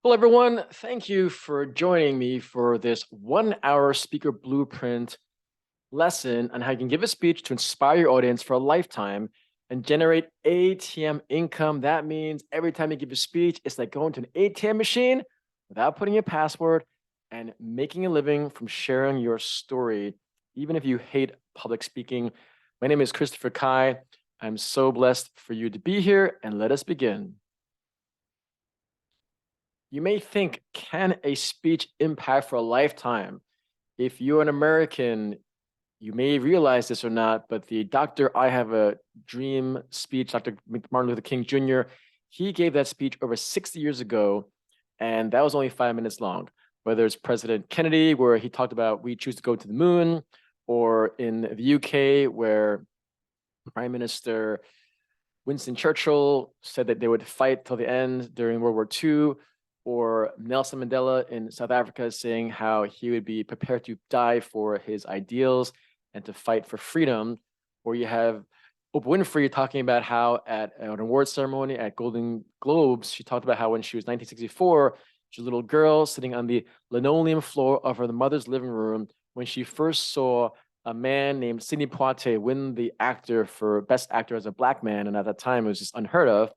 Well, everyone, thank you for joining me for this 1 hour speaker blueprint lesson on how you can give a speech to inspire your audience for a lifetime and generate ATM income. That means every time you give a speech, it's like going to an ATM machine without putting your password and making a living from sharing your story, even if you hate public speaking. My name is Christopher Kai. I'm so blessed for you to be here, and let us begin. You may think, can a speech impact for a lifetime? If you're an American, you may realize this or not, but the Dr. I Have a Dream speech, Dr. Martin Luther King Jr., he gave that speech over 60 years ago, and that was only 5 minutes long. Whether it's President Kennedy, where he talked about we choose to go to the moon, or in the UK, where Prime Minister Winston Churchill said that they would fight till the end during World War II, or Nelson Mandela in South Africa saying how he would be prepared to die for his ideals and to fight for freedom, or you have Oprah Winfrey talking about how at an award ceremony at Golden Globes, she talked about how when she was 1964, she was a little girl sitting on the linoleum floor of her mother's living room when she first saw a man named Sidney Poitier win the actor for Best Actor as a Black man. And at that time, it was just unheard of.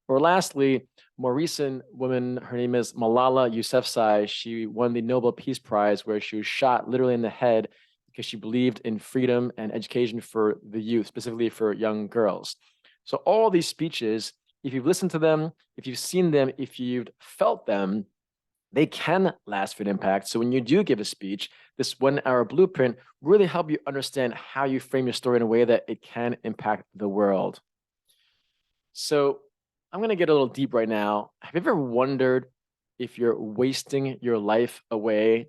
Or lastly, more recent woman, her name is Malala Yousafzai. She won the Nobel Peace Prize where she was shot literally in the head because she believed in freedom and education for the youth, specifically for young girls. So all these speeches, if you've listened to them, if you've seen them, if you've felt them, they can last for an impact. So when you do give a speech, this 1 hour blueprint really help you understand how you frame your story in a way that it can impact the world. So I'm going to get a little deep right now. Have you ever wondered if you're wasting your life away?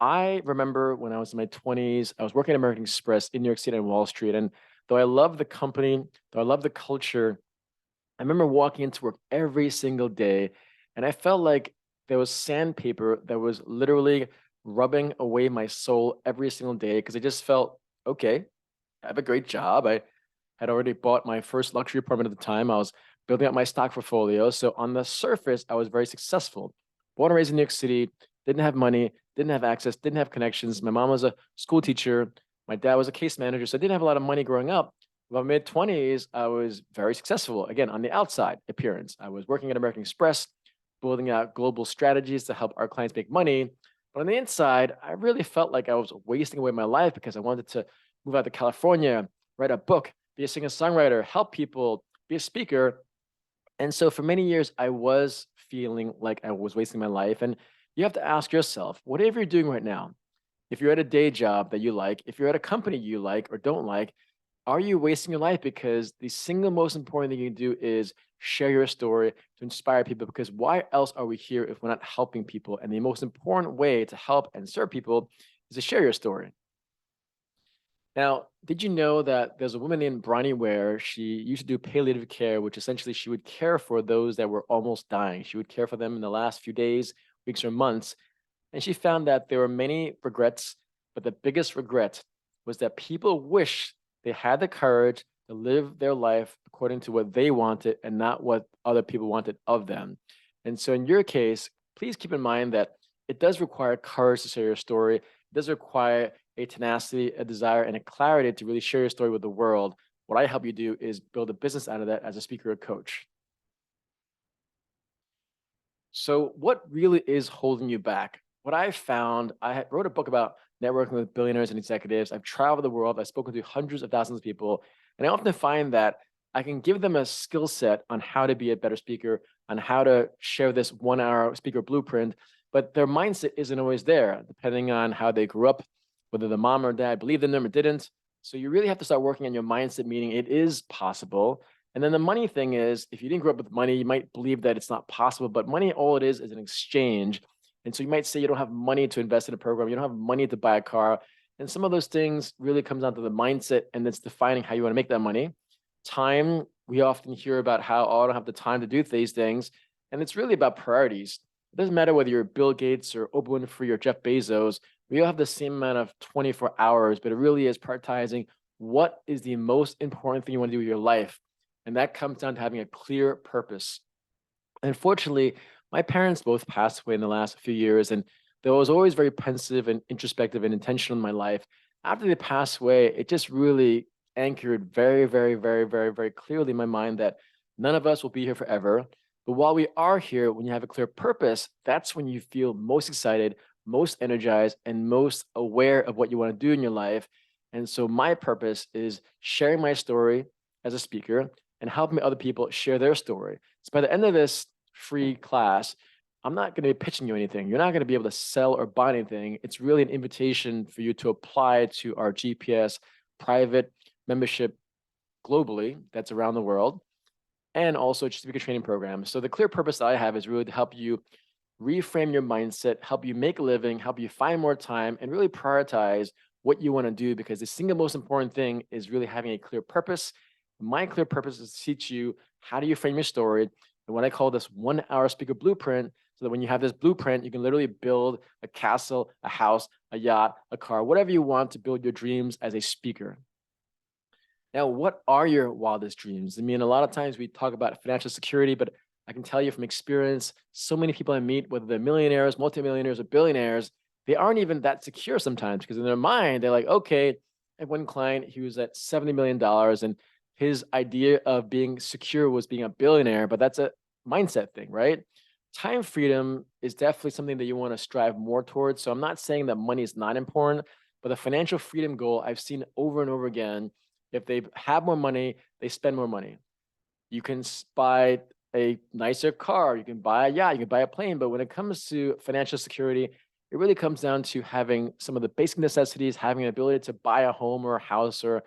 I remember when I was in my 20s, I was working at American Express in New York City and Wall Street. And though I love the company, though I love the culture, I remember walking into work every single day and I felt like there was sandpaper that was literally rubbing away my soul every single day because I just felt, okay, I have a great job. I had already bought my first luxury apartment at the time. I was building up my stock portfolio. So on the surface, I was very successful. Born and raised in New York City, didn't have money, didn't have access, didn't have connections. My mom was a school teacher. My dad was a case manager. So I didn't have a lot of money growing up. By mid 20s, I was very successful. Again, on the outside appearance, I was working at American Express, building out global strategies to help our clients make money. But on the inside, I really felt like I was wasting away my life because I wanted to move out to California, write a book, be a singer songwriter, help people, be a speaker. And so for many years, I was feeling like I was wasting my life. And you have to ask yourself, whatever you're doing right now, if you're at a day job that you like, if you're at a company you like or don't like, are you wasting your life? Because the single most important thing you can do is share your story to inspire people. Because why else are we here if we're not helping people? And the most important way to help and serve people is to share your story. Now, did you know that there's a woman named Bronnie Ware? She used to do palliative care, which essentially she would care for those that were almost dying. She would care for them in the last few days, weeks, or months. And she found that there were many regrets, but the biggest regret was that people wish they had the courage to live their life according to what they wanted and not what other people wanted of them. And so in your case, please keep in mind that it does require courage to share your story. It does require a tenacity, a desire, and a clarity to really share your story with the world. What I help you do is build a business out of that as a speaker or coach. So, what really is holding you back? What I found, wrote a book about networking with billionaires and executives. I've traveled the world, I've spoken to hundreds of thousands of people, and I often find that I can give them a skill set on how to be a better speaker, on how to share this 1 hour speaker blueprint, but their mindset isn't always there, depending on how they grew up, whether the mom or dad believed in them or didn't. So, you really have to start working on your mindset, meaning it is possible. And then the money thing is, if you didn't grow up with money, you might believe that it's not possible, but money, all it is an exchange. And so you might say you don't have money to invest in a program, you don't have money to buy a car. And some of those things really comes down to the mindset and it's defining how you want to make that money. Time, we often hear about how, oh, I don't have the time to do these things. And it's really about priorities. It doesn't matter whether you're Bill Gates or Oprah Winfrey or Jeff Bezos, we all have the same amount of 24 hours, but it really is prioritizing what is the most important thing you want to do with your life. And that comes down to having a clear purpose. Unfortunately, My parents both passed away in the last few years, and though I was always very pensive and introspective and intentional in my life, after they passed away, it just really anchored very, very, very, very, very clearly in my mind that none of us will be here forever. But while we are here, when you have a clear purpose, that's when you feel most excited, most energized, and most aware of what you want to do in your life. And so my purpose is sharing my story as a speaker and helping other people share their story. So by the end of this free class, I'm not going to be pitching you anything. You're not going to be able to sell or buy anything. It's really an invitation for you to apply to our GPS private membership globally that's around the world, and also speaker training program. So the clear purpose that I have is really to help you reframe your mindset, help you make a living, help you find more time, and really prioritize what you want to do, because the single most important thing is really having a clear purpose. My clear purpose is to teach you how do you frame your story, and what I call this 1 hour speaker blueprint, so that when you have this blueprint, you can literally build a castle, a house, a yacht, a car, whatever you want to build your dreams as a speaker. Now, what are your wildest dreams? I mean, a lot of times we talk about financial security, but I can tell you from experience, so many people I meet, whether they're millionaires, multimillionaires, or billionaires, they aren't even that secure sometimes, because in their mind, they're like, okay, I have one client, he was at $70 million, and his idea of being secure was being a billionaire, but that's a mindset thing, right? Time freedom is definitely something that you want to strive more towards. So I'm not saying that money is not important, but the financial freedom goal I've seen over and over again, if they have more money, they spend more money. You can buy a nicer car, you can buy a yacht, you can buy a plane. But when it comes to financial security, it really comes down to having some of the basic necessities, having an ability to buy a home or a house or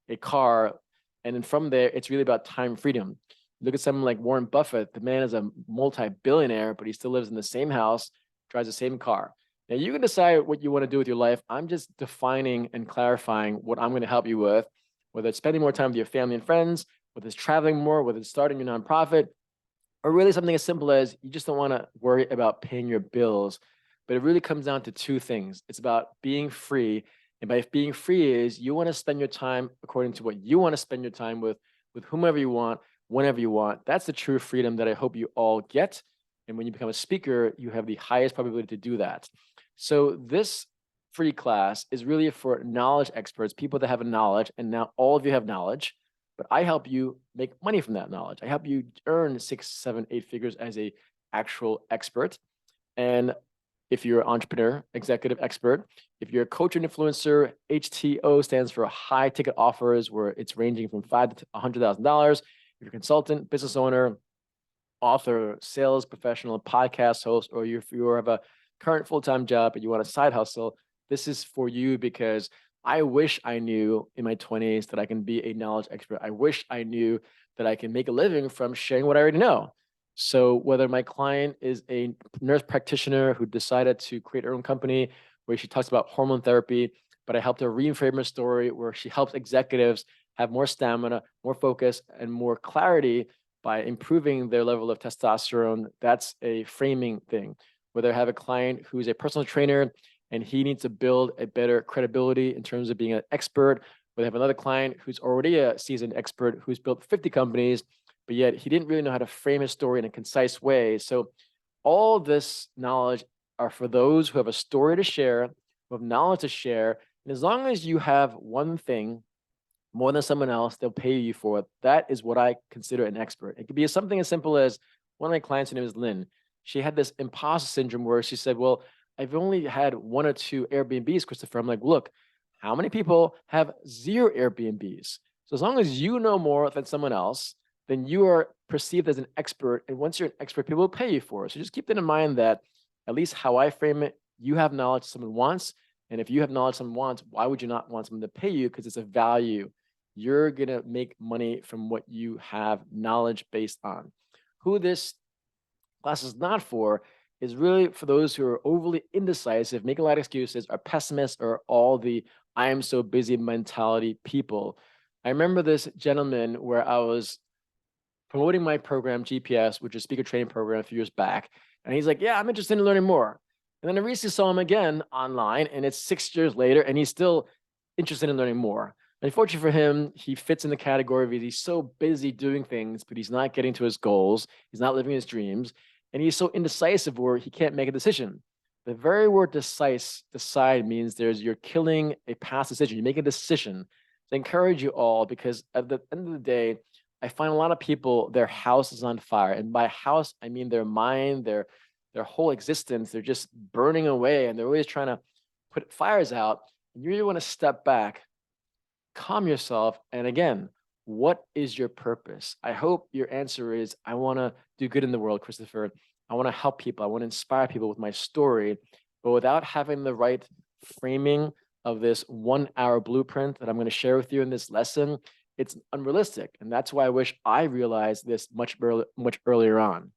a car. And then from there, it's really about time freedom. Look at someone like Warren Buffett. The man is a multi-billionaire, but he still lives in the same house, drives the same car. Now, you can decide what you want to do with your life. I'm just defining and clarifying what I'm going to help you with, whether it's spending more time with your family and friends, whether it's traveling more, whether it's starting your nonprofit, or really something as simple as you just don't want to worry about paying your bills. But it really comes down to two things. It's about being free. And by being free is you want to spend your time according to what you want to spend your time with whomever you want, whenever you want. That's the true freedom that I hope you all get. And when you become a speaker, you have the highest probability to do that. So this free class is really for knowledge experts, people that have a knowledge, and now all of you have knowledge, but I help you make money from that knowledge. I help you earn 6, 7, 8 figures as a actual expert. And if you're an entrepreneur, executive expert, if you're a coach and influencer, HTO stands for high ticket offers, where it's ranging from $5,000 to $100,000. If you're a consultant, business owner, author, sales professional, podcast host, or if you have a current full-time job but you want a side hustle, this is for you, because I wish I knew in my 20s that I can be a knowledge expert. I wish I knew that I can make a living from sharing what I already know. So whether my client is a nurse practitioner who decided to create her own company where she talks about hormone therapy, but I helped her reframe her story where she helps executives have more stamina, more focus, and more clarity by improving their level of testosterone, that's a framing thing. Whether I have a client who's a personal trainer and he needs to build a better credibility in terms of being an expert, whether I have another client who's already a seasoned expert who's built 50 companies, but yet he didn't really know how to frame his story in a concise way. So all this knowledge are for those who have a story to share, who have knowledge to share. And as long as you have one thing more than someone else, they'll pay you for it. That is what I consider an expert. It could be something as simple as one of my clients, her name is Lynn. She had this imposter syndrome where she said, well, I've only had 1 or 2 Airbnbs, Christopher. I'm like, look, how many people have 0 Airbnbs? So as long as you know more than someone else, then you are perceived as an expert. And once you're an expert, people will pay you for it. So just keep that in mind, that at least how I frame it, you have knowledge someone wants. And if you have knowledge someone wants, why would you not want someone to pay you? Because it's a value. You're going to make money from what you have knowledge based on. Who this class is not for is really for those who are overly indecisive, make a lot of excuses, are pessimists, or all the I am so busy mentality people. I remember this gentleman where I was promoting my program, GPS, which is speaker training program, a few years back. And he's like, yeah, I'm interested in learning more. And then I recently saw him again online, and it's 6 years later, and he's still interested in learning more. Unfortunately for him, he fits in the category of he's so busy doing things, but he's not getting to his goals. He's not living his dreams. and he's so indecisive where he can't make a decision. The very word decide means you're killing a past decision. You make a decision. To encourage you all, because at the end of the day, I find a lot of people, their house is on fire. And by house, I mean their mind, their whole existence. They're just burning away and they're always trying to put fires out. And you really want to step back, calm yourself. And again, what is your purpose? I hope your answer is, I want to do good in the world, Christopher. I want to help people. I want to inspire people with my story, but without having the right framing of this 1 hour blueprint that I'm going to share with you in this lesson, it's unrealistic. And that's why I wish I realized this much earlier on.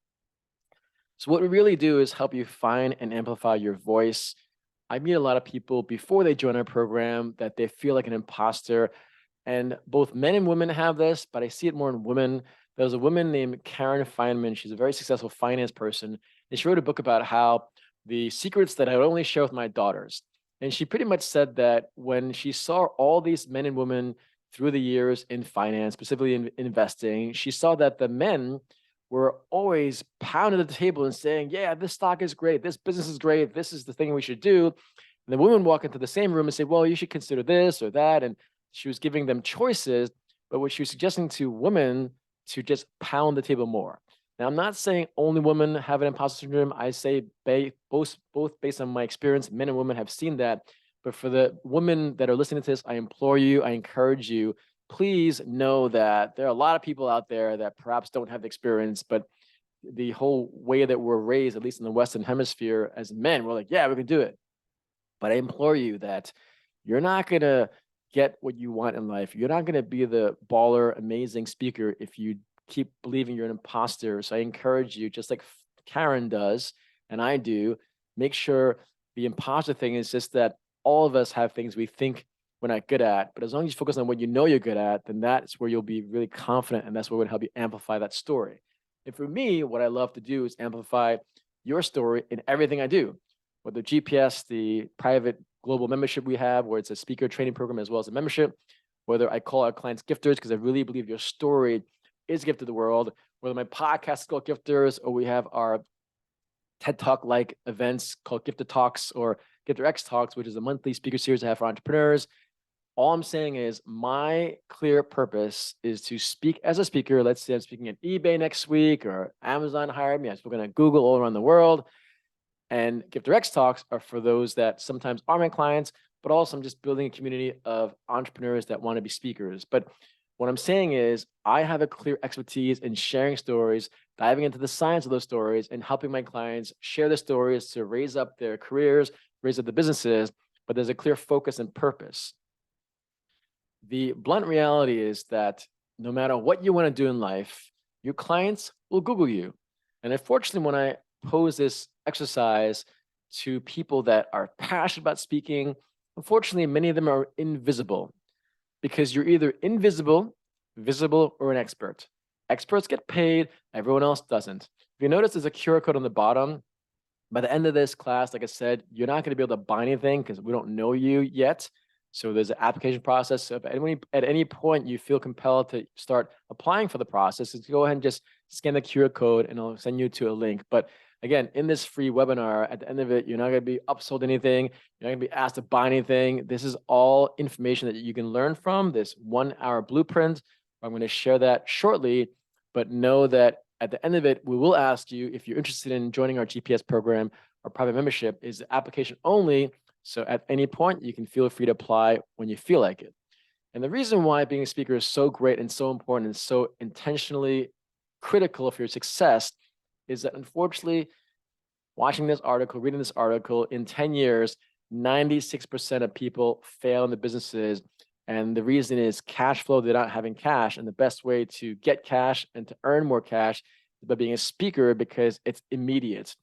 So what we really do is help you find and amplify your voice. I meet a lot of people before they join our program that they feel like an imposter. And both men and women have this, but I see it more in women. There's a woman named Karen Feynman. She's a very successful finance person. And she wrote a book about how the secrets that I would only share with my daughters. And she pretty much said that when she saw all these men and women through the years in finance, specifically in investing, she saw that the men were always pounding the table and saying, yeah, this stock is great. This business is great. This is the thing we should do. And the women walk into the same room and say, well, you should consider this or that. And she was giving them choices, but what she was suggesting to women to just pound the table more. Now, I'm not saying only women have an imposter syndrome. I say both based on my experience, men and women have seen that. But for the women that are listening to this, I implore you, I encourage you, please know that there are a lot of people out there that perhaps don't have the experience, but the whole way that we're raised, at least in the Western Hemisphere as men, we're like, yeah, we can do it. But I implore you that you're not going to get what you want in life. You're not going to be the baller, amazing speaker if you keep believing you're an imposter. So I encourage you, just like Karen does, and I do, make sure the imposter thing is just that all of us have things we think we're not good at. But as long as you focus on what you know you're good at, then that's where you'll be really confident. And that's what would help you amplify that story. And for me, what I love to do is amplify your story in everything I do, whether GPS, the private global membership we have, where it's a speaker training program as well as a membership, whether I call our clients gifters, because I really believe your story is a gift to the world, whether my podcast is called Gifters, or we have our TED Talk-like events called Gifted Talks or Gifter X Talks, which is a monthly speaker series I have for entrepreneurs. All I'm saying is my clear purpose is to speak as a speaker. Let's say I'm speaking at eBay next week or Amazon hired me. I'm speaking at Google all around the world. And Gifter X Talks are for those that sometimes are my clients, but also I'm just building a community of entrepreneurs that want to be speakers. But what I'm saying is I have a clear expertise in sharing stories, diving into the science of those stories, and helping my clients share their stories to raise up their careers, raise up the businesses, but there's a clear focus and purpose. The blunt reality is that no matter what you want to do in life, your clients will Google you. And unfortunately, when I pose this exercise to people that are passionate about speaking, unfortunately, many of them are invisible because you're either invisible, visible, or an expert. Experts get paid, everyone else doesn't. If you notice, there's a QR code on the bottom. By the end of this class, like I said, you're not going to be able to buy anything because we don't know you yet. So there's an application process. So if at any point you feel compelled to start applying for the process, go ahead and just scan the QR code and I'll send you to a link. But again, in this free webinar, at the end of it, you're not going to be upsold anything. You're not going to be asked to buy anything. This is all information that you can learn from this 1 hour blueprint. I'm going to share that shortly, but know that at the end of it, we will ask you if you're interested in joining our GPS program or private membership. Is the application only. So at any point, you can feel free to apply when you feel like it. And the reason why being a speaker is so great and so important and so intentionally critical for your success is that unfortunately, watching this article, reading this article, in 10 years, 96% of people fail in the businesses. And the reason is cash flow. They're not having cash. And the best way to get cash and to earn more cash is by being a speaker because it's immediate.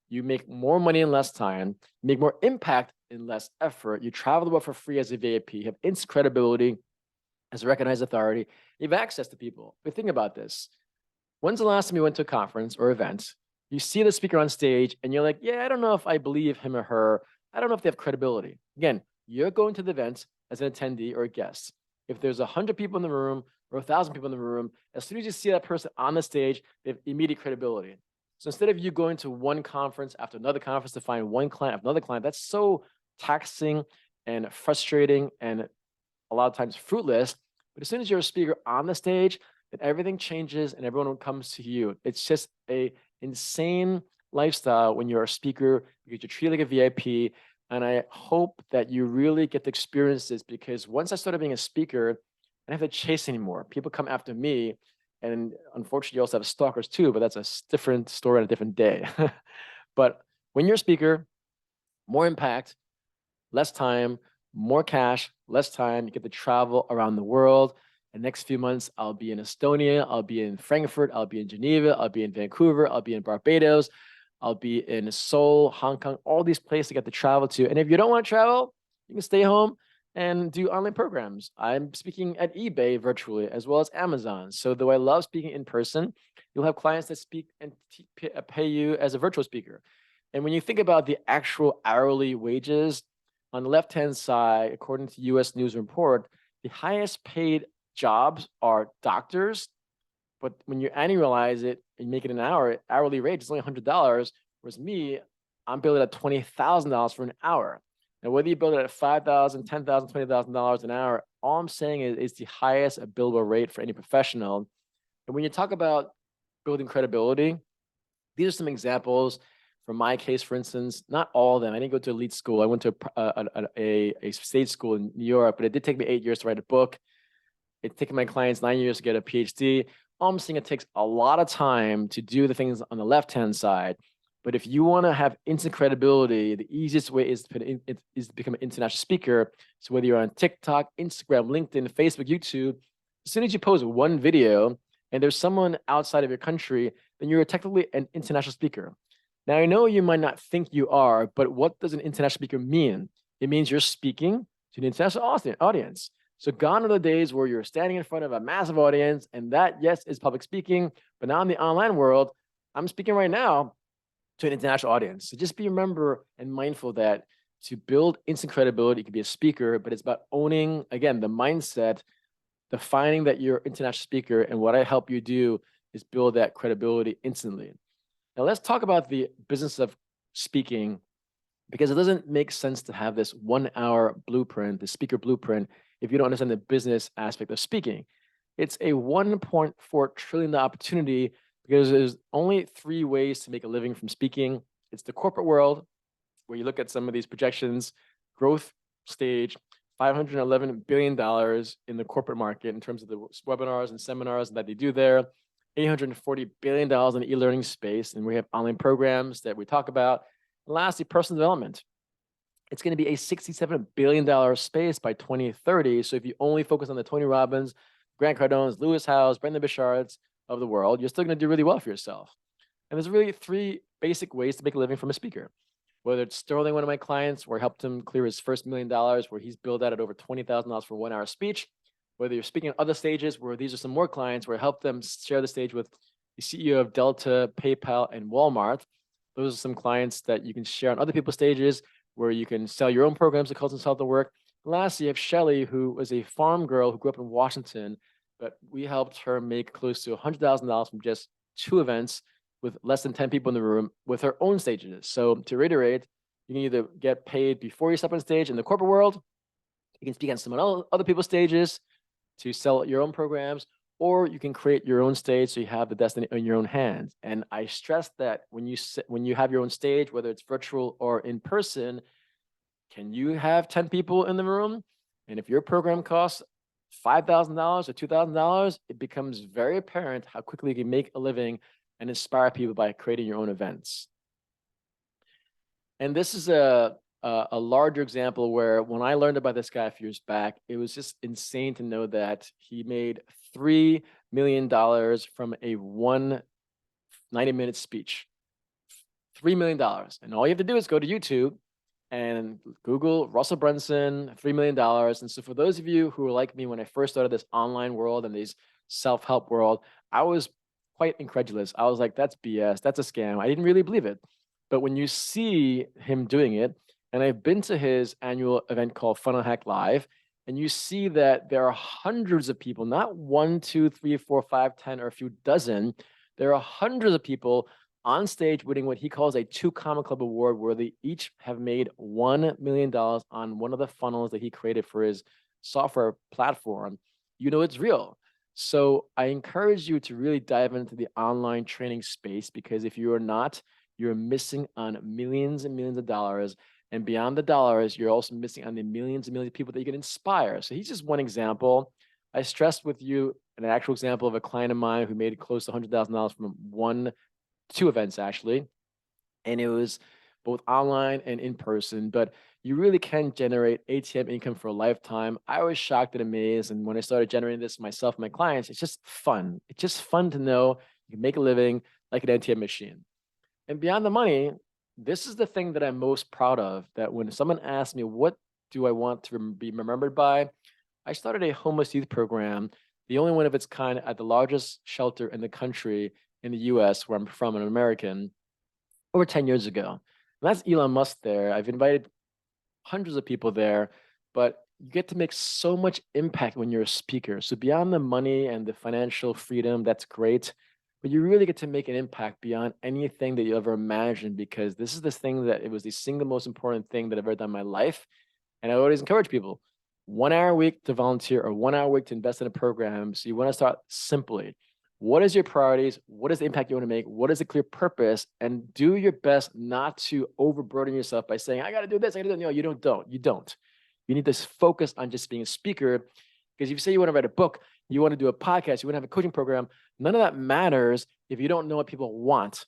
You make more money in less time, make more impact in less effort. You travel the world for free as a VIP, you have instant credibility as a recognized authority. You have access to people. But think about this. When's the last time you went to a conference or event? You see the speaker on stage and you're like, yeah, I don't know if I believe him or her. I don't know if they have credibility. Again, you're going to the event as an attendee or a guest. If there's 100 people in the room or 1,000 people in the room, as soon as you see that person on the stage, they have immediate credibility. So instead of you going to one conference after another conference to find one client after another client, that's so taxing and frustrating and a lot of times fruitless. But as soon as you're a speaker on the stage, then everything changes and everyone comes to you. It's just a insane lifestyle when you're a speaker because you're treated like a VIP. And I hope that you really get to experience this, because once I started being a speaker, I don't have to chase anymore. People come after me. And unfortunately, you also have stalkers too, but that's a different story on a different day. But when you're a speaker, more impact, less time, more cash, less time. You get to travel around the world. The next few months, I'll be in Estonia, I'll be in Frankfurt, I'll be in Geneva, I'll be in Vancouver, I'll be in Barbados, I'll be in Seoul, Hong Kong, all these places I get to travel to. And if you don't want to travel, you can stay home and do online programs. I'm speaking at eBay virtually as well as Amazon. So though I love speaking in person, you'll have clients that speak and pay you as a virtual speaker. And when you think about the actual hourly wages, on the left-hand side, according to US News Report, the highest paid jobs are doctors. But when you annualize it and make it an hourly rate, it's only $100. Whereas me, I'm billed at $20,000 for an hour. Now, whether you build it at $5,000, $10,000, $20,000 an hour, all I'm saying is it's the highest billable rate for any professional. And when you talk about building credibility, these are some examples. For my case, for instance, not all of them. I didn't go to elite school. I went to a state school in New York, but it did take me 8 years to write a book. It's taken my clients 9 years to get a PhD. All I'm saying, it takes a lot of time to do the things on the left-hand side. But if you want to have instant credibility, the easiest way is to become an international speaker. So whether you're on TikTok, Instagram, LinkedIn, Facebook, YouTube, as soon as you post one video and there's someone outside of your country, then you're technically an international speaker. Now, I know you might not think you are, but what does an international speaker mean? It means you're speaking to an international audience. So gone are the days where you're standing in front of a massive audience, and that, yes, is public speaking. But now in the online world, I'm speaking right now to an international audience. So just be remember and mindful that to build instant credibility, you can be a speaker, but it's about owning, again, the mindset, defining that you're an international speaker. And what I help you do is build that credibility instantly. Now, let's talk about the business of speaking, because it doesn't make sense to have this 1 hour blueprint, the speaker blueprint, if you don't understand the business aspect of speaking. It's a $1.4 trillion opportunity because there's only 3 ways to make a living from speaking. It's the corporate world, where you look at some of these projections, growth stage, $511 billion in the corporate market in terms of the webinars and seminars that they do there. $840 billion in the e-learning space, and we have online programs that we talk about. And lastly, personal development. It's going to be a $67 billion space by 2030. So if you only focus on the Tony Robbins, Grant Cardones, Lewis Howes, Brendon Burchards of the world, you're still going to do really well for yourself. And there's really 3 basic ways to make a living from a speaker. Whether it's Sterling, one of my clients, where I helped him clear his first $1 million, where he's billed out at over $20,000 for a 1 hour speech. Whether you're speaking on other stages, where these are some more clients, where I help them share the stage with the CEO of Delta, PayPal, and Walmart. Those are some clients that you can share on other people's stages, where you can sell your own programs to consultant work. And lastly, you have Shelly, who was a farm girl who grew up in Washington, but we helped her make close to $100,000 from just 2 events with less than 10 people in the room with her own stages. So to reiterate, you can either get paid before you step on stage in the corporate world, you can speak on some other people's stages to sell your own programs, or you can create your own stage so you have the destiny in your own hands. And I stress that when you have your own stage, whether it's virtual or in person, can you have 10 people in the room? And if your program costs $5,000 or $2,000, it becomes very apparent how quickly you can make a living and inspire people by creating your own events. And this is a larger example where when I learned about this guy a few years back, it was just insane to know that he made $3 million from a 90-minute speech. $3 million. And all you have to do is go to YouTube and Google Russell Brunson, $3 million. And so for those of you who are like me, when I first started this online world and this self-help world, I was quite incredulous. I was like, that's BS. That's a scam. I didn't really believe it. But when you see him doing it, and I've been to his annual event called Funnel Hack Live, and you see that there are hundreds of people, not 1, 2, 3, 4, 5, 10, or a few dozen. There are hundreds of people on stage winning what he calls a 2 Comma Club award, where they each have made $1 million on one of the funnels that he created for his software platform, you know it's real. So I encourage you to really dive into the online training space, because if you are not, you're missing on millions and millions of dollars. And beyond the dollars, you're also missing on the millions and millions of people that you can inspire. So he's just one example. I stressed with you an actual example of a client of mine who made close to $100,000 from two events actually. And it was both online and in person, but you really can generate ATM income for a lifetime. I was shocked and amazed. And when I started generating this myself and my clients, it's just fun. It's just fun to know you can make a living like an ATM machine. And beyond the money, this is the thing that I'm most proud of, that when someone asks me, what do I want to be remembered by? I started a homeless youth program, the only one of its kind at the largest shelter in the country in the US, where I'm from, an American, over 10 years ago. And that's Elon Musk there. I've invited hundreds of people there, but you get to make so much impact when you're a speaker. So beyond the money and the financial freedom, that's great, but you really get to make an impact beyond anything that you ever imagined, because this is this thing that it was the single most important thing that I've ever done in my life. And I always encourage people, 1 hour a week to volunteer or 1 hour a week to invest in a program. So you want to start simply. What is your priorities? What is the impact you want to make? What is the clear purpose? And do your best not to overburden yourself by saying, I got to do this, I got to do that. No, you don't. You don't. You need to focus on just being a speaker. Because if you say you want to write a book, you want to do a podcast, you want to have a coaching program, none of that matters if you don't know what people want.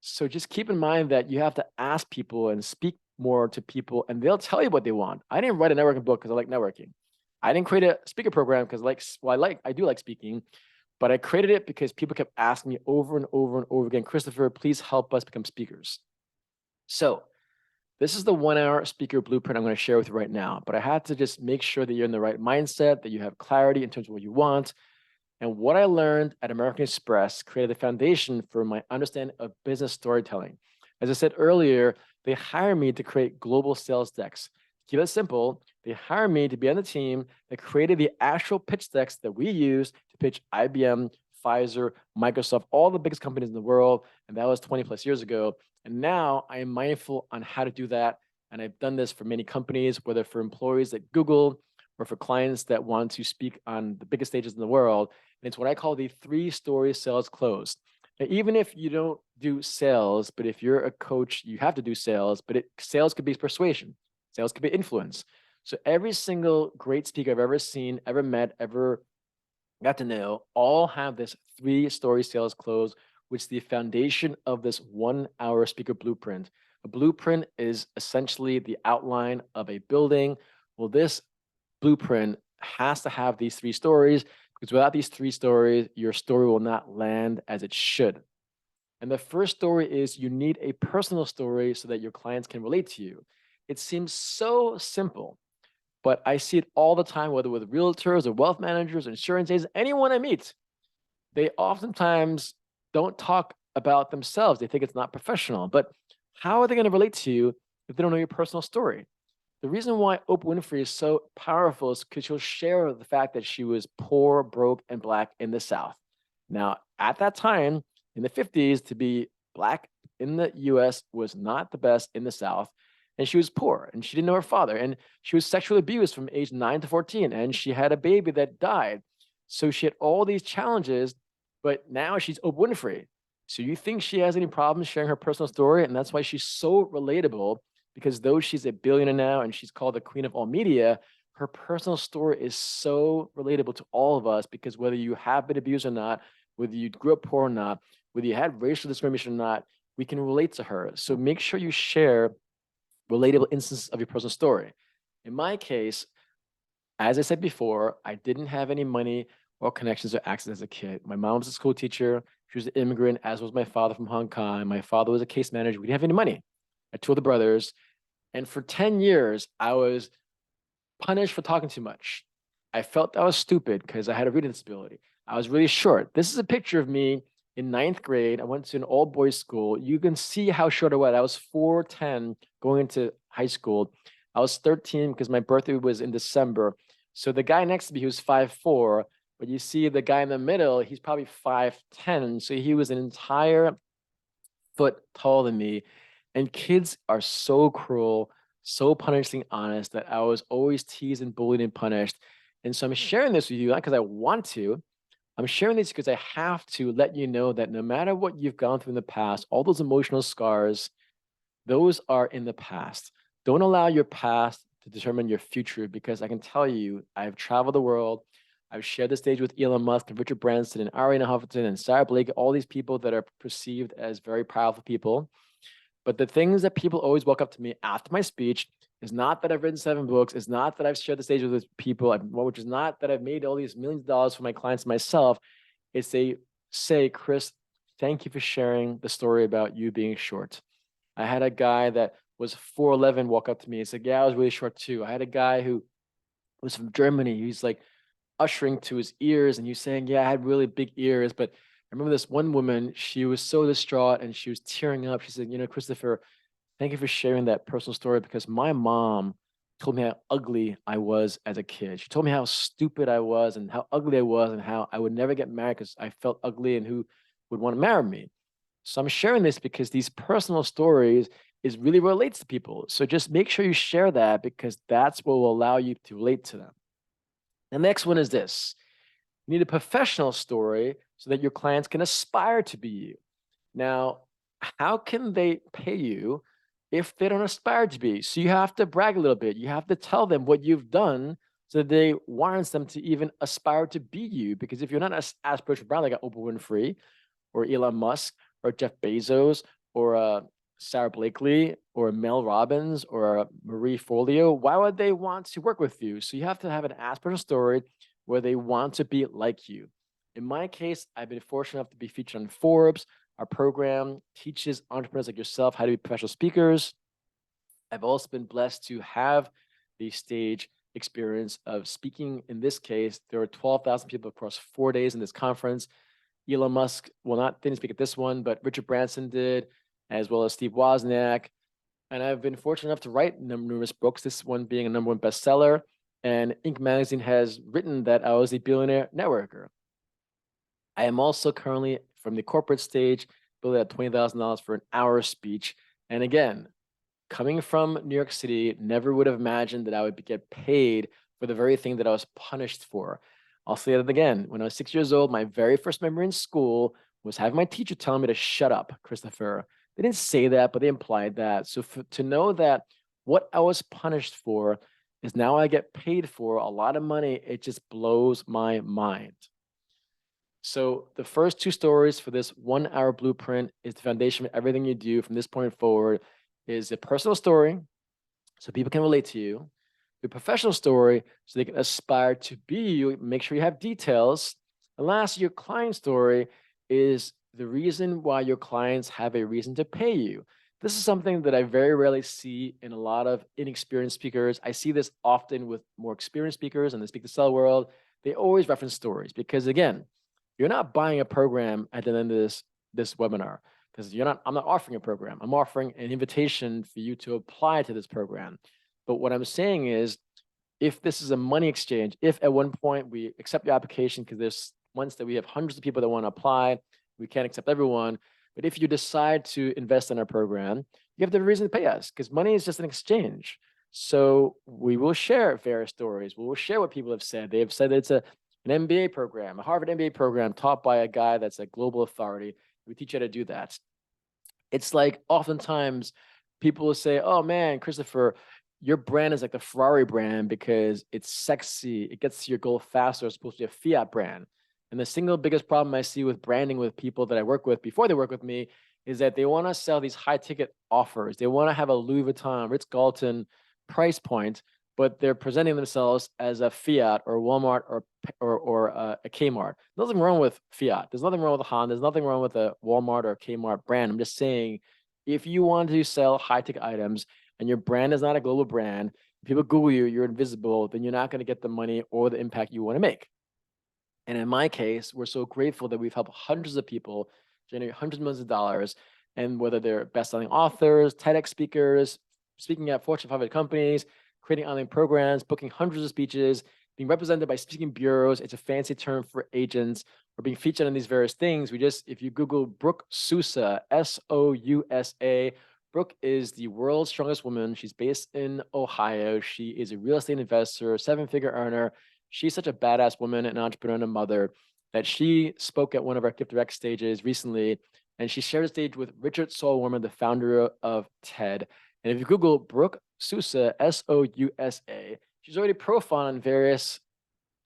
So just keep in mind that you have to ask people and speak more to people, and they'll tell you what they want. I didn't write a networking book because I like networking. I didn't create a speaker program because I do like speaking, but I created it because people kept asking me over and over and over again, Christopher, please help us become speakers. So this is the 1 hour speaker blueprint I'm going to share with you right now, but I had to just make sure that you're in the right mindset, that you have clarity in terms of what you want. And what I learned at American Express created the foundation for my understanding of business storytelling. As I said earlier, they hire me to create global sales decks. Keep it simple. They hire me to be on the team that created the actual pitch decks that we use to pitch IBM, Pfizer, Microsoft, all the biggest companies in the world. And that was 20 plus years ago. And now I am mindful on how to do that. And I've done this for many companies, whether for employees at Google or for clients that want to speak on the biggest stages in the world. And it's what I call the 3-story sales close. Now, even if you don't do sales, but if you're a coach, you have to do sales, but sales could be persuasion. Sales could be influence. So every single great speaker I've ever seen, ever met, ever got to know, all have this 3-story sales close, which is the foundation of this 1 hour speaker blueprint. A blueprint is essentially the outline of a building. Well, this blueprint has to have these 3 stories, because without these 3 stories, your story will not land as it should. And the first story is you need a personal story so that your clients can relate to you. It seems so simple, but I see it all the time, whether with realtors or wealth managers, insurance agents, anyone I meet. They oftentimes don't talk about themselves. They think it's not professional, but how are they going to relate to you if they don't know your personal story? The reason why Oprah Winfrey is so powerful is because she'll share the fact that she was poor, broke, and Black in the South. Now, at that time, in the 50s, to be Black in the US was not the best in the South. And she was poor, and she didn't know her father. And she was sexually abused from age 9 to 14. And she had a baby that died. So she had all these challenges, but now she's Oprah Winfrey. So you think she has any problems sharing her personal story? And that's why she's so relatable, because though she's a billionaire now and she's called the queen of all media, her personal story is so relatable to all of us, because whether you have been abused or not, whether you grew up poor or not, whether you had racial discrimination or not, we can relate to her. So make sure you share relatable instances of your personal story. In my case, as I said before, I didn't have any money or connections or access as a kid. My mom was a school teacher. She was an immigrant, as was my father from Hong Kong. My father was a case manager. We didn't have any money. I had 2 older brothers. And for 10 years, I was punished for talking too much. I felt I was stupid because I had a reading disability. I was really short. This is a picture of me in 9th grade. I went to an all boys school. You can see how short I was. I was 4'10" going into high school. I was 13 because my birthday was in December. So the guy next to me, he was 5'4", but you see the guy in the middle, he's probably 5'10". So he was an entire foot taller than me. And kids are so cruel, so punishingly honest that I was always teased and bullied and punished. And so I'm sharing this with you, not because I want to. I'm sharing this because I have to let you know that no matter what you've gone through in the past, all those emotional scars, those are in the past. Don't allow your past to determine your future because I can tell you, I've traveled the world. I've shared the stage with Elon Musk and Richard Branson and Ariana Huffington and Sarah Blake, all these people that are perceived as very powerful people. But the things that people always walk up to me after my speech is not that I've written 7 books, is not that I've shared the stage with those people, which is not that I've made all these millions of dollars for my clients and myself. It's they say, Chris, thank you for sharing the story about you being short. I had a guy that was 4'11" walk up to me and said, yeah, I was really short too. I had a guy who was from Germany. He's like ushering to his ears and he's saying, yeah, I had really big ears. But I remember this one woman, she was so distraught and she was tearing up. She said, Christopher, thank you for sharing that personal story because my mom told me how ugly I was as a kid. She told me how stupid I was and how ugly I was and how I would never get married because I felt ugly and who would want to marry me. So I'm sharing this because these personal stories is really relates to people. So just make sure you share that because that's what will allow you to relate to them. The next one is this. You need a professional story so that your clients can aspire to be you. Now, how can they pay you if they don't aspire to be? So you have to brag a little bit. You have to tell them what you've done so that they warrants them to even aspire to be you. Because if you're not as aspirational brand like Oprah Winfrey or Elon Musk or Jeff Bezos or Sarah Blakely or Mel Robbins or Marie Forleo, why would they want to work with you? So you have to have an aspirational story where they want to be like you. In my case, I've been fortunate enough to be featured on Forbes. Our program teaches entrepreneurs like yourself how to be professional speakers. I've also been blessed to have the stage experience of speaking. In this case, there were 12,000 people across 4 days in this conference. Elon Musk, didn't speak at this one, but Richard Branson did, as well as Steve Wozniak. And I've been fortunate enough to write numerous books, this one being a #1 bestseller. And Inc. magazine has written that I was a billionaire networker. I am also currently from the corporate stage, billed at $20,000 for an hour speech. And again, coming from New York City, never would have imagined that I would get paid for the very thing that I was punished for. I'll say that again. When I was 6 years old, my very first memory in school was having my teacher telling me to shut up, Christopher. They didn't say that, but they implied that. So to know that what I was punished for is now I get paid for a lot of money, it just blows my mind. So the first 2 stories for this 1 hour blueprint is the foundation of everything you do from this point forward is a personal story so people can relate to you, your professional story so they can aspire to be you, make sure you have details. And last, your client story is the reason why your clients have a reason to pay you. This is something that I very rarely see in a lot of inexperienced speakers. I see this often with more experienced speakers in the speak to sell world. They always reference stories because again, you're not buying a program at the end of this webinar because I'm not offering a program. I'm offering an invitation for you to apply to this program. But what I'm saying is, if this is a money exchange, if at one point we accept your application, because there's once that we have hundreds of people that want to apply, we can't accept everyone. But if you decide to invest in our program, you have the reason to pay us because money is just an exchange. So we will share various stories. We will share what people have said. They have said that it's an MBA program, a Harvard MBA program taught by a guy that's a global authority. We teach you how to do that. It's like oftentimes people will say, oh man, Christopher, your brand is like the Ferrari brand because it's sexy. It gets to your goal faster as opposed to a Fiat brand. And the single biggest problem I see with branding with people that I work with before they work with me is that they want to sell these high ticket offers. They want to have a Louis Vuitton, Ritz-Carlton price point, but they're presenting themselves as a Fiat or Walmart or a Kmart. There's nothing wrong with Fiat. There's nothing wrong with a Honda. There's nothing wrong with a Walmart or Kmart brand. I'm just saying, if you want to sell high ticket items and your brand is not a global brand, people Google you, you're invisible, then you're not going to get the money or the impact you want to make. And in my case, we're so grateful that we've helped hundreds of people generate hundreds of millions of dollars. And whether they're best-selling authors, TEDx speakers, speaking at Fortune 500 companies, creating online programs, booking hundreds of speeches, being represented by speaking bureaus. It's a fancy term for agents. We're being featured on these various things. If you Google Brooke Sousa, Sousa, Brooke is the world's strongest woman. She's based in Ohio. She is a real estate investor, 7-figure earner. She's such a badass woman, an entrepreneur, and a mother that she spoke at one of our Gift Direct stages recently. And she shared a stage with Richard Solwarmer, the founder of TED. And if you Google Brooke Sousa, Sousa, she's already profiled on various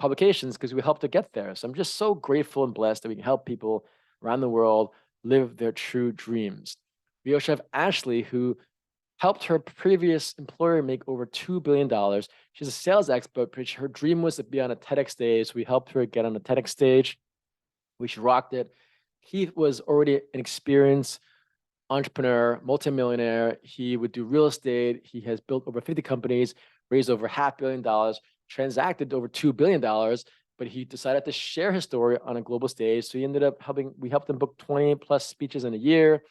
publications because we helped her get there. So I'm just so grateful and blessed that we can help people around the world live their true dreams. We also have Ashley, who helped her previous employer make over $2 billion. She's a sales expert, but her dream was to be on a TEDx stage. So we helped her get on a TEDx stage. She rocked it. He was already an experienced entrepreneur, multimillionaire. He would do real estate. He has built over 50 companies, raised over $500 million, transacted over $2 billion, but he decided to share his story on a global stage. So he ended up we helped him book 20 plus speeches in a year.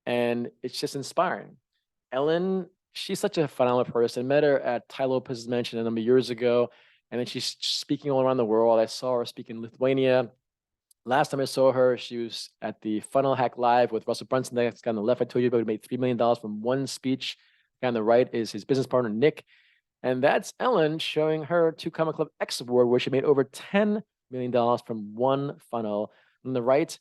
And it's just inspiring. Ellen, she's such a phenomenal person. Met her at Tai Lopez's Mansion a number of years ago. And then she's speaking all around the world. I saw her speak in Lithuania. Last time I saw her, she was at the Funnel Hack Live with Russell Brunson. That guy on the left, I told you about, he made $3 million from one speech. The guy on the right is his business partner, Nick. And that's Ellen showing her 2 Comedy Club X Award, where she made over $10 million from one funnel. On the right,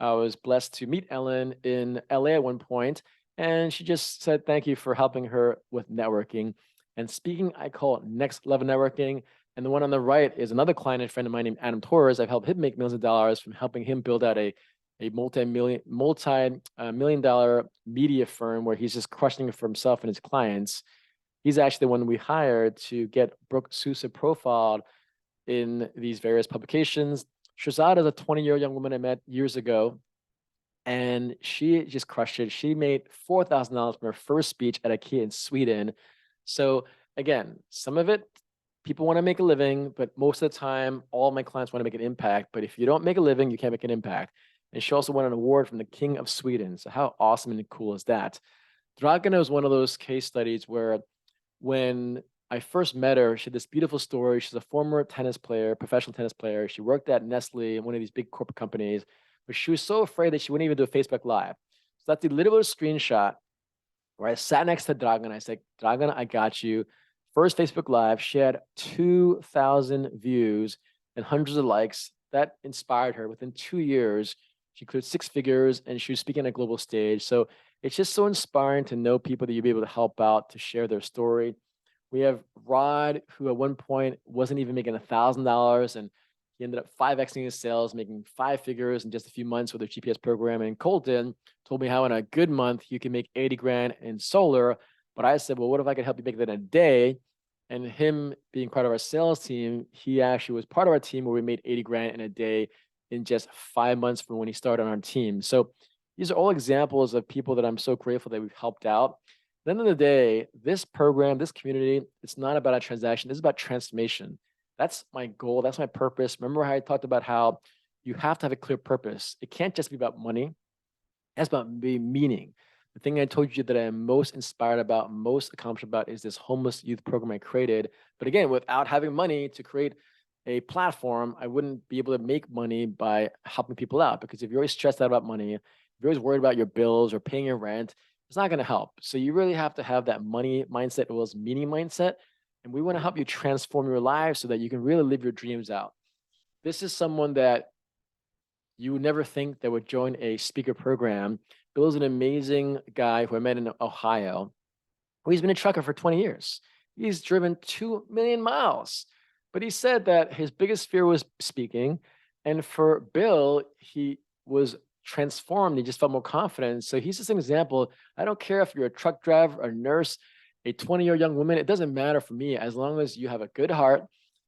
I was blessed to meet Ellen in LA at one point, and she just said thank you for helping her with networking. And speaking, I call it next level networking. And the one on the right is another client and friend of mine named Adam Torres. I've helped him make millions of dollars from helping him build out a multi-million dollar media firm where he's just crushing it for himself and his clients. He's actually the one we hired to get Brooke Sousa profiled in these various publications. Shazad is a 20-year-old young woman I met years ago, and she just crushed it. She made $4,000 from her first speech at IKEA in Sweden. So again, some of it, people want to make a living, but most of the time, all my clients want to make an impact. But if you don't make a living, you can't make an impact. And she also won an award from the King of Sweden. So how awesome and cool is that? Dragana was one of those case studies where when I first met her, she had this beautiful story. She's a former tennis player, professional tennis player. She worked at Nestle, one of these big corporate companies, but she was so afraid that she wouldn't even do a Facebook Live. So that's the little screenshot where I sat next to Dragana. I said, Dragana, I got you. First Facebook Live, she had 2,000 views and hundreds of likes. That inspired her. Within 2 years, she cleared 6 figures and she was speaking on a global stage. So it's just so inspiring to know people that you'll be able to help out, to share their story. We have Rod, who at one point wasn't even making $1,000, and he ended up 5xing his sales, making 5 figures in just a few months with a GPS program. And Colton told me how in a good month you can make 80 grand in solar. But I said, well, what if I could help you make that in a day? And him being part of our sales team, he actually was part of our team where we made 80 grand in a day in just 5 months from when he started on our team. So these are all examples of people that I'm so grateful that we've helped out. At the end of the day, this program, this community, it's not about a transaction. It's about transformation. That's my goal. That's my purpose. Remember how I talked about how you have to have a clear purpose. It can't just be about money. It's about meaning. The thing I told you that I am most inspired about, most accomplished about is this homeless youth program I created. But again, without having money to create a platform, I wouldn't be able to make money by helping people out. Because if you're always stressed out about money, if you're always worried about your bills or paying your rent, it's not going to help. So you really have to have that money mindset as well as meaning mindset. And we want to help you transform your life so that you can really live your dreams out. This is someone that you would never think that would join a speaker program. Bill is an amazing guy who I met in Ohio. He's been a trucker for 20 years. He's driven 2 million miles. But he said that his biggest fear was speaking. And for Bill, he was transformed. He just felt more confident. So he's just an example. I don't care if you're a truck driver, a nurse, a 20-year-old young woman. It doesn't matter for me. As long as you have a good heart,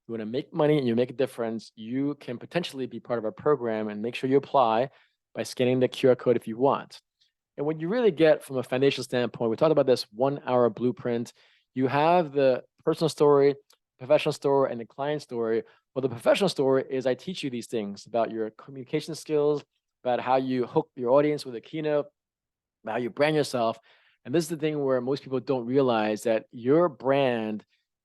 you want to make money and you make a difference, you can potentially be part of our program, and make sure you apply by scanning the QR code if you want. And what you really get from a foundational standpoint, we talked about this 1-hour blueprint. You have the personal story, professional story, and the client story. Well, the professional story is I teach you these things about your communication skills, about how you hook your audience with a keynote, about how you brand yourself. And this is the thing where most people don't realize that your brand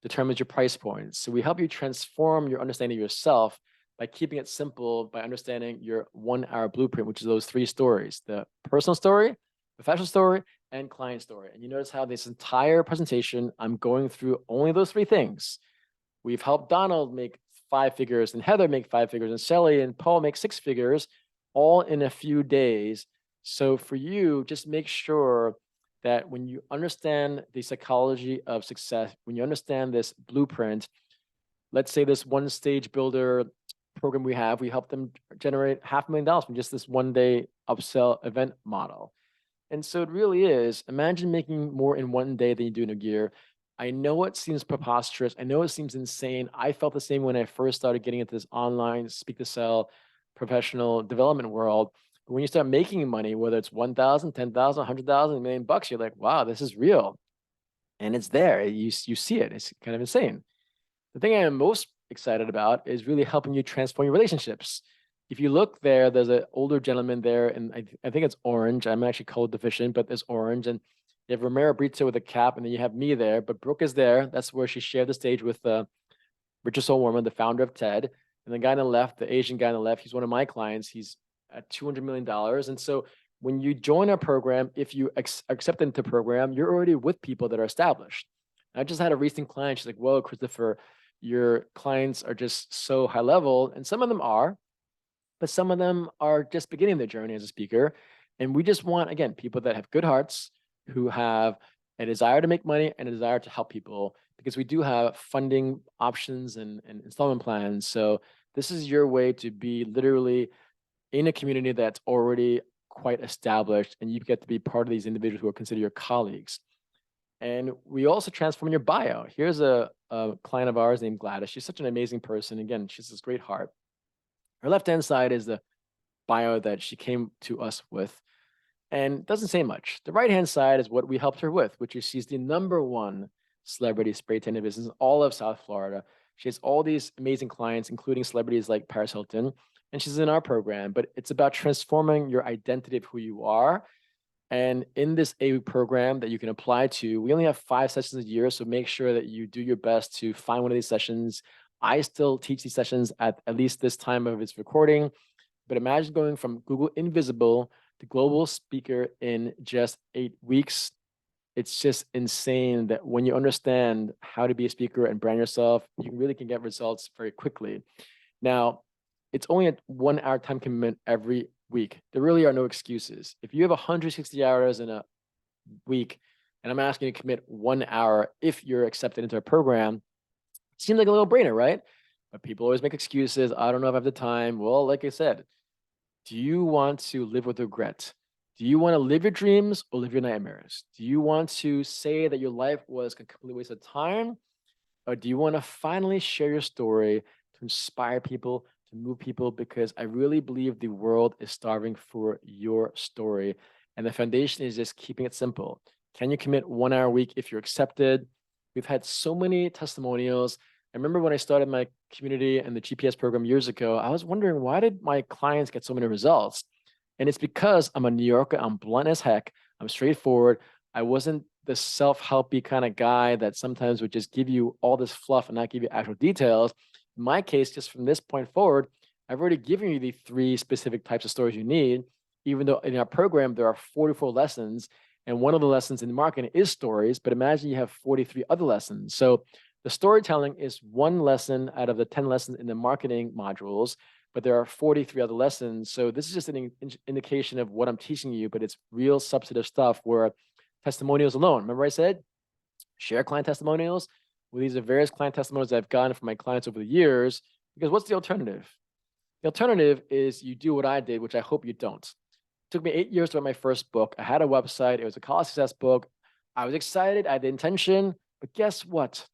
determines your price point. So we help you transform your understanding of yourself by keeping it simple, by understanding your 1 hour blueprint, which is those 3 stories: the personal story, professional story, and client story. And you notice how this entire presentation, I'm going through only those 3 things. We've helped Donald make 5 figures, and Heather make 5 figures, and Shelly and Paul make 6 figures, all in a few days. So for you, just make sure that when you understand the psychology of success, when you understand this blueprint, let's say this one stage builder program we have, we help them generate $500,000 from just this 1-day upsell event model. And so it really is, imagine making more in 1 day than you do in a year. I know it seems preposterous. I know it seems insane. I felt the same when I first started getting into this online speak to sell professional development world. But when you start making money, whether it's 1,000, 10,000, 100,000, $1 million, you're like, wow, this is real. And it's there. You see it. It's kind of insane. The thing I am most excited about is really helping you transform your relationships. If you look there, there's an older gentleman there, and I think it's orange. I'm actually color deficient, but there's orange. And you have Romero Brito with a cap, and then you have me there. But Brooke is there. That's where she shared the stage with Richard Solwarman, the founder of TED. And the guy on the left, the Asian guy on the left, he's one of my clients. He's at $200 million. And so when you join our program, if you accept into the program, you're already with people that are established. I just had a recent client. She's like, whoa, Christopher, your clients are just so high level. And some of them are, but some of them are just beginning their journey as a speaker. And we just want, again, people that have good hearts, who have a desire to make money and a desire to help people, because we do have funding options and installment plans. So this is your way to be literally in a community that's already quite established, and you get to be part of these individuals who are considered your colleagues. And we also transform your bio. Here's a client of ours named Gladys. She's such an amazing person. Again, she's this great heart. Her left-hand side is the bio that she came to us with, and doesn't say much. The right-hand side is what we helped her with, which is she's the #1 celebrity spray tan business in all of South Florida. She has all these amazing clients, including celebrities like Paris Hilton, and she's in our program. But it's about transforming your identity of who you are. And in this A program that you can apply to, we only have 5 sessions a year, so make sure that you do your best to find one of these sessions. I still teach these sessions at least this time of its recording. But imagine going from Google Invisible to global speaker in just 8 weeks. It's just insane that when you understand how to be a speaker and brand yourself, you really can get results very quickly. Now, it's only a 1-hour time commitment every week. There really are no excuses. If you have 160 hours in a week, and I'm asking you to commit 1 hour if you're accepted into a program, it seems like a little brainer, right? But people always make excuses. I don't know if I have the time. Well, like I said, do you want to live with regret? Do you want to live your dreams or live your nightmares? Do you want to say that your life was a complete waste of time? Or do you want to finally share your story to inspire people, to move people? Because I really believe the world is starving for your story. And the foundation is just keeping it simple. Can you commit 1 hour a week if you're accepted? We've had so many testimonials. I remember when I started my community and the GPS program years ago, I was wondering, why did my clients get so many results? And it's because I'm a New Yorker. I'm blunt as heck. I'm straightforward. I wasn't the self-helpy kind of guy that sometimes would just give you all this fluff and not give you actual details. In my case, just from this point forward, I've already given you the 3 specific types of stories you need, even though in our program, there are 44 lessons. And one of the lessons in marketing is stories, but imagine you have 43 other lessons. So the storytelling is 1 lesson out of the 10 lessons in the marketing modules, but there are 43 other lessons. So this is just an indication of what I'm teaching you, but it's real substantive stuff where testimonials alone. Remember I said, share client testimonials? Well, these are various client testimonials that I've gotten from my clients over the years, because what's the alternative? The alternative is you do what I did, which I hope you don't. It took me 8 years to write my first book. I had a website. It was a college success book. I was excited. I had the intention, but guess what?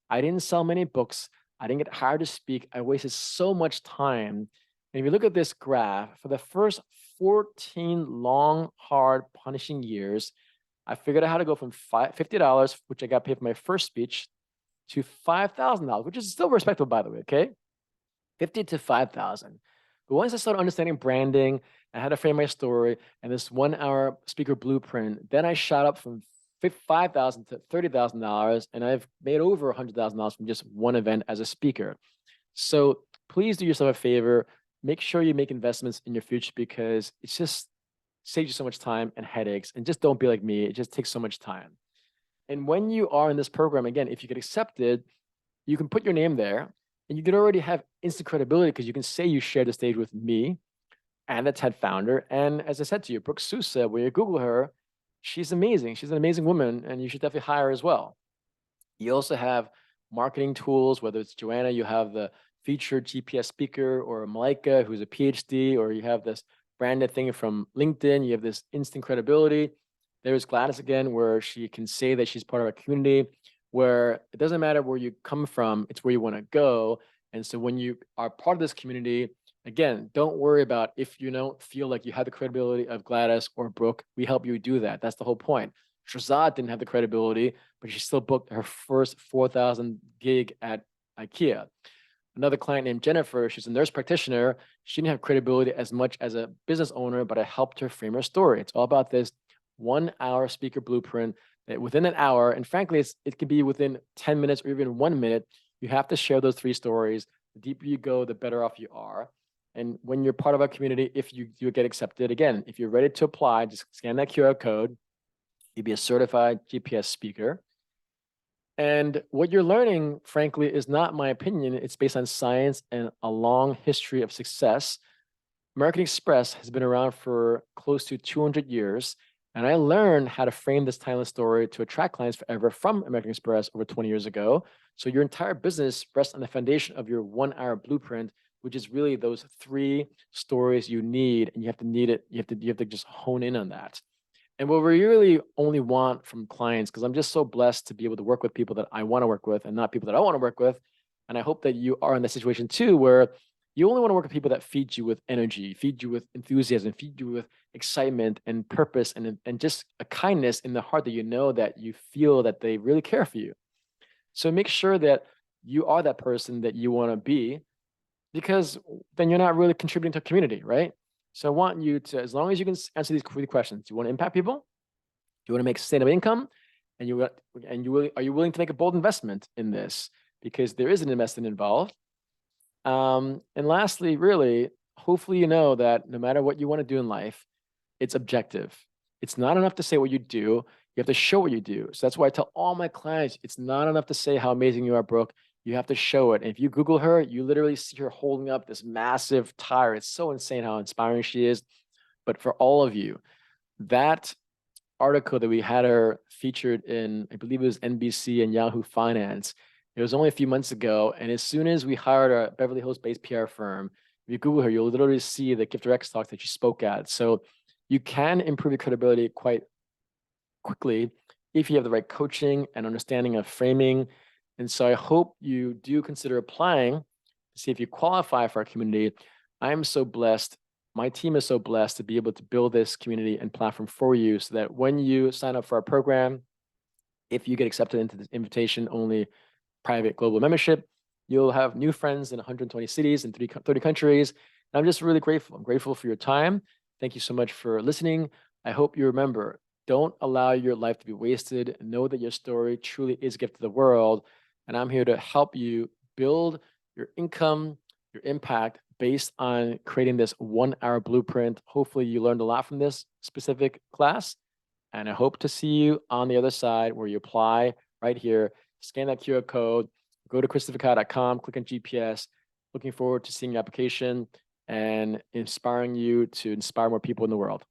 I didn't sell many books. I didn't get hired to speak. I wasted so much time. And if you look at this graph, for the first 14 long, hard, punishing years, I figured out how to go from $50, which I got paid for my first speech, to $5,000, which is still respectable, by the way, okay? 50 to 5,000. But once I started understanding branding, I had to frame my story and this 1 hour speaker blueprint, then I shot up from $5,000 to $30,000, and I've made over $100,000 from just one event as a speaker. So please do yourself a favor. Make sure you make investments in your future, because it's just saves you so much time and headaches. And just don't be like me. It just takes so much time. And when you are in this program, again, if you get accepted, you can put your name there, and you can already have instant credibility, because you can say you shared the stage with me and the TED founder. And as I said to you, Brooke Sousa, when you Google her, she's amazing. She's an amazing woman, and you should definitely hire her as well. You also have marketing tools, whether it's Joanna, you have the featured GPS speaker, or Malika, who's a PhD, or you have this branded thing from LinkedIn. You have this instant credibility. There's Gladys again, where she can say that she's part of a community, where it doesn't matter where you come from, it's where you want to go. And so when you are part of this community, again, don't worry about if you don't feel like you have the credibility of Gladys or Brooke. We help you do that. That's the whole point. Shazad didn't have the credibility, but she still booked her first 4,000 gig at IKEA. Another client named Jennifer, she's a nurse practitioner. She didn't have credibility as much as a business owner, but I helped her frame her story. It's all about this 1 hour speaker blueprint that within an hour, and frankly, it can be within 10 minutes or even 1 minute, you have to share those 3 stories. The deeper you go, the better off you are. And when you're part of our community, if you get accepted, again, if you're ready to apply, just scan that QR code. You'll be a certified GPS speaker. And what you're learning, frankly, is not my opinion. It's based on science and a long history of success. American Express has been around for close to 200 years. And I learned how to frame this timeless story to attract clients forever from American Express over 20 years ago. So your entire business rests on the foundation of your 1 hour blueprint, which is really those 3 stories you need, and you have to need it. You have to just hone in on that. And what we really only want from clients, because I'm just so blessed to be able to work with people that I want to work with and not people that I want to work with. And I hope that you are in that situation too, where you only want to work with people that feed you with energy, feed you with enthusiasm, feed you with excitement and purpose, and just a kindness in the heart that you know that you feel that they really care for you. So make sure that you are that person that you want to be, because then you're not really contributing to a community, right? So I want you to, as long as you can answer these 3 questions, do you want to impact people? Do you want to make sustainable income? And are you willing to make a bold investment in this? Because there is an investment involved. And lastly, really, hopefully you know that no matter what you want to do in life, it's objective. It's not enough to say what you do. You have to show what you do. So that's why I tell all my clients, it's not enough to say how amazing you are, Brooke. You have to show it. And if you Google her, you literally see her holding up this massive tire. It's so insane how inspiring she is. But for all of you, that article that we had her featured in, I believe it was NBC and Yahoo Finance, it was only a few months ago. And as soon as we hired a Beverly Hills-based PR firm, if you Google her, you'll literally see the Gift Direct talk that she spoke at. So you can improve your credibility quite quickly if you have the right coaching and understanding of framing. And so I hope you do consider applying to see if you qualify for our community. I'm so blessed. My team is so blessed to be able to build this community and platform for you, so that when you sign up for our program, if you get accepted into this invitation-only private global membership, you'll have new friends in 120 cities and 30 countries. And I'm just really grateful. I'm grateful for your time. Thank you so much for listening. I hope you remember, don't allow your life to be wasted. Know that your story truly is a gift to the world. And I'm here to help you build your income, your impact based on creating this 1 hour blueprint. Hopefully you learned a lot from this specific class. And I hope to see you on the other side, where you apply right here. Scan that QR code, go to christopherkai.com, click on GPS. Looking forward to seeing your application and inspiring you to inspire more people in the world.